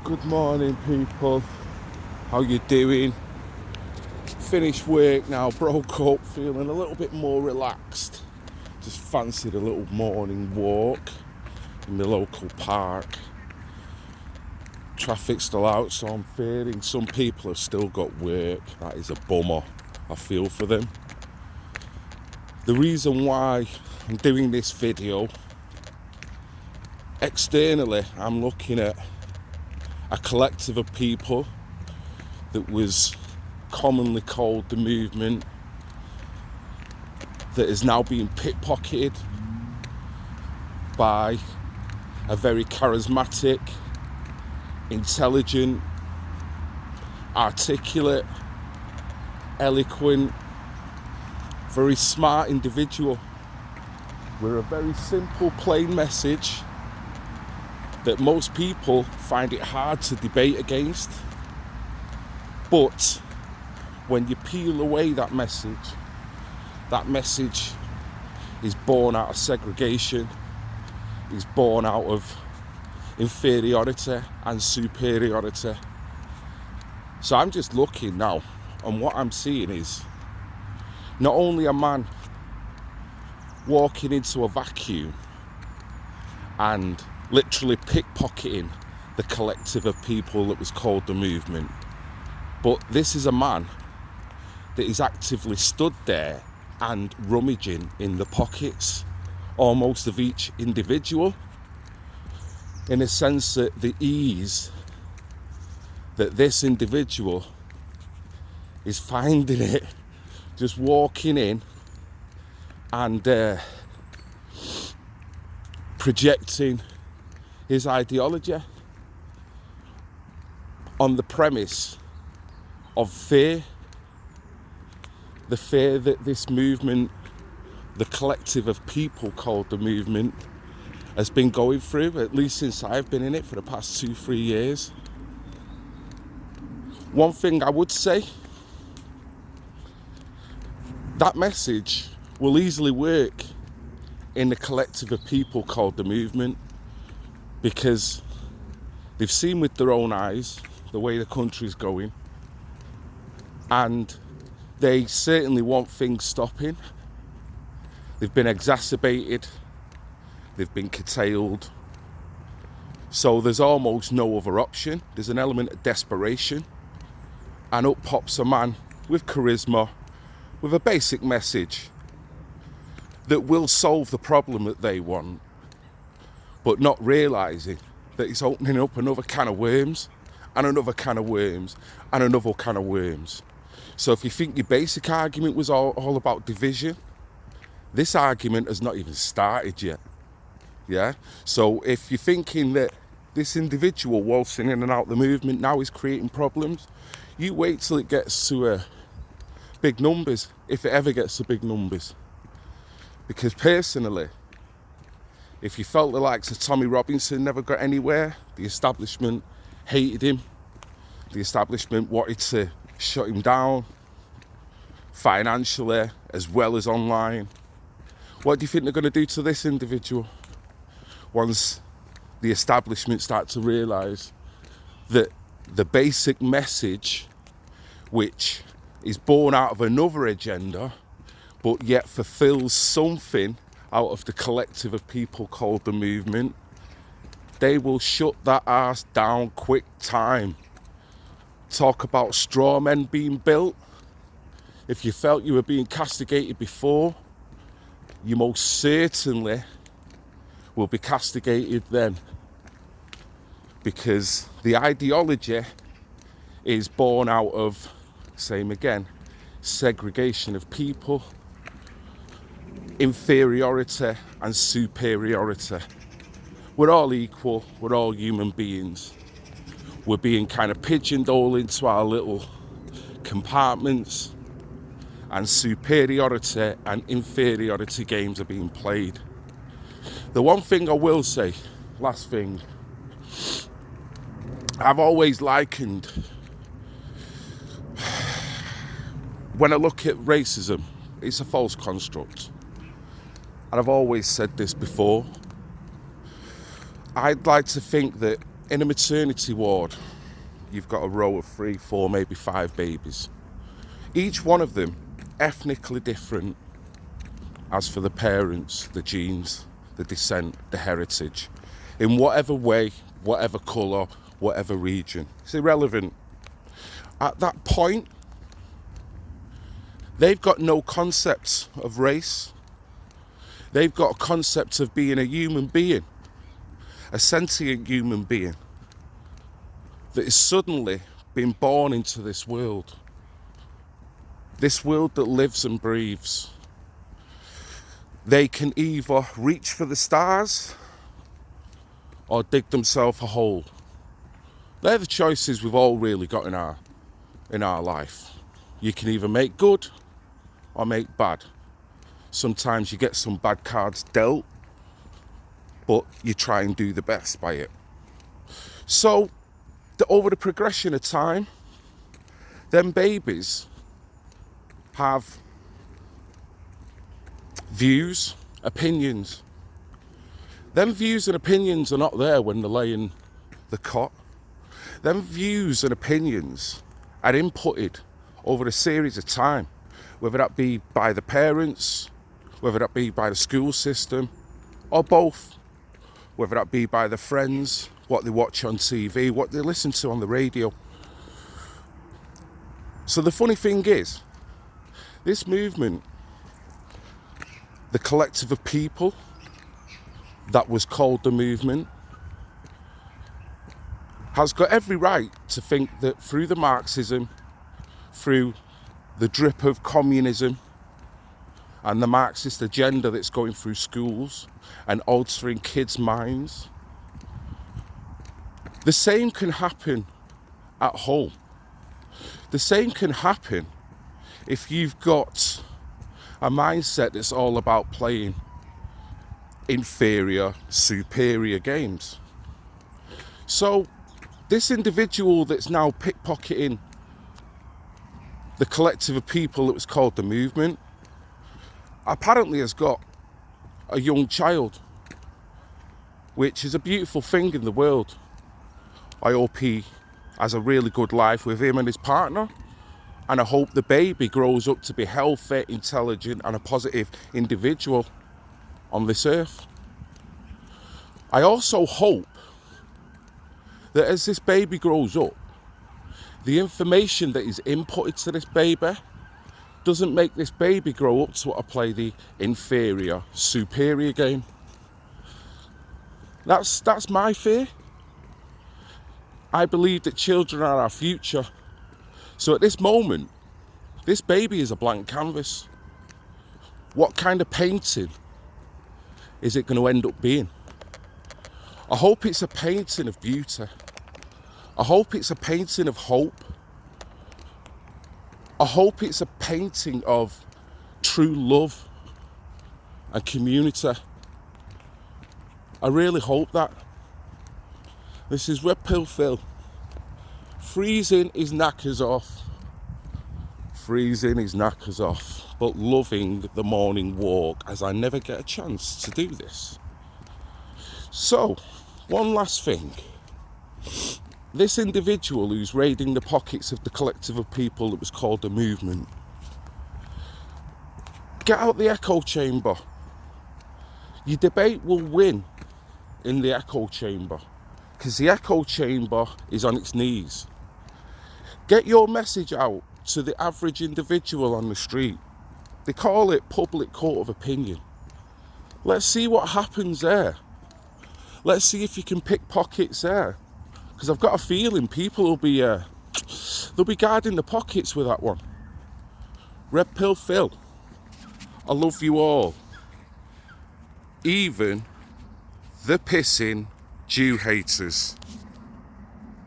Good morning, people. How you doing? Finished work now, broke up, feeling a little bit more relaxed. Just fancied a little morning walk in the local park. Traffic's still out, so I'm fearing some people have still got work. That is a bummer. I feel for them. The reason why I'm doing this video, externally, I'm looking at a collective of people that was commonly called the movement, that is now being pickpocketed by a very charismatic, intelligent, articulate, eloquent, very smart individual with a very simple, plain message that most people find it hard to debate against. But when you peel away that message is born out of segregation, is born out of inferiority and superiority. So I'm just looking now, and what I'm seeing is not only a man walking into a vacuum and literally pickpocketing the collective of people that was called the movement, but this is a man that is actively stood there and rummaging in the pockets almost of each individual, in a sense that the ease that this individual is finding it just walking in and projecting his ideology on the premise of fear, the fear that this movement, the collective of people called the movement, has been going through, at least since I've been in it for the past 2-3 years. One thing I would say, that message will easily work in the collective of people called the movement, because they've seen with their own eyes the way the country's going, and they certainly want things stopping. They've been exacerbated, they've been curtailed, so there's almost no other option. There's an element of desperation, and up pops a man with charisma, with a basic message that will solve the problem that they want, but not realising that it's opening up another can of worms, and another can of worms, and another can of worms. So if you think your basic argument was all about division, this argument has not even started yet. Yeah? So if you're thinking that this individual waltzing in and out the movement now is creating problems, you wait till it gets to big numbers, if it ever gets to big numbers. Because personally, if you felt the likes of Tommy Robinson never got anywhere, the establishment hated him, the establishment wanted to shut him down financially as well as online, what do you think they're going to do to this individual once the establishment start to realise that the basic message, which is born out of another agenda but yet fulfills something out of the collective of people called the movement, they will shut that ass down quick time. Talk about straw men being built. If you felt you were being castigated before, you most certainly will be castigated then, because the ideology is born out of, same again, segregation of people, inferiority and superiority. We're all equal, we're all human beings. We're being kind of pigeonholed into our little compartments, and superiority and inferiority games are being played. The one thing I will say, last thing, I've always likened, when I look at racism, it's a false construct. And I've always said this before. I'd like to think that in a maternity ward, you've got a row of 3, 4, maybe 5 babies. Each one of them ethnically different as for the parents, the genes, the descent, the heritage. In whatever way, whatever colour, whatever region. It's irrelevant. At that point, they've got no concept of race. They've got a concept of being a human being, a sentient human being that is suddenly being born into this world that lives and breathes. They can either reach for the stars or dig themselves a hole. They're the choices we've all really got in our life. You can either make good or make bad. Sometimes you get some bad cards dealt, but you try and do the best by it. So, over the progression of time, them babies have views, opinions. Them views and opinions are not there when they're laying the cot. Them views and opinions are inputted over a series of time, whether that be by the parents, whether that be by the school system, or both. Whether that be by the friends, what they watch on TV, what they listen to on the radio. So the funny thing is, this movement, the collective of people that was called the movement, has got every right to think that through the Marxism, through the drip of communism and the Marxist agenda that's going through schools and altering kids' minds, the same can happen at home. The same can happen if you've got a mindset that's all about playing inferior, superior games. So this individual that's now pickpocketing the collective of people that was called the movement apparently has got a young child, which is a beautiful thing in the world. I hope he has a really good life with him and his partner, and I hope the baby grows up to be healthy, intelligent and a positive individual on this earth. I also hope that as this baby grows up, the information that is inputted to this baby doesn't make this baby grow up to want to play the inferior, superior game. That's my fear. I believe that children are our future. So at this moment, this baby is a blank canvas. What kind of painting is it going to end up being? I hope it's a painting of beauty. I hope it's a painting of hope. I hope it's a painting of true love and community. I really hope that. This is Red Pill Phil. Freezing his knackers off. Freezing his knackers off. But loving the morning walk, as I never get a chance to do this. So, one last thing. This individual who's raiding the pockets of the collective of people that was called the movement, get out the echo chamber. Your debate will win in the echo chamber, because the echo chamber is on its knees. Get your message out to the average individual on the street. They call it public court of opinion. Let's see what happens there. Let's see if you can pick pockets there. Because I've got a feeling people will be they'll be guarding the pockets with that one. Red Pill Phil, I love you all. Even the pissing Jew haters.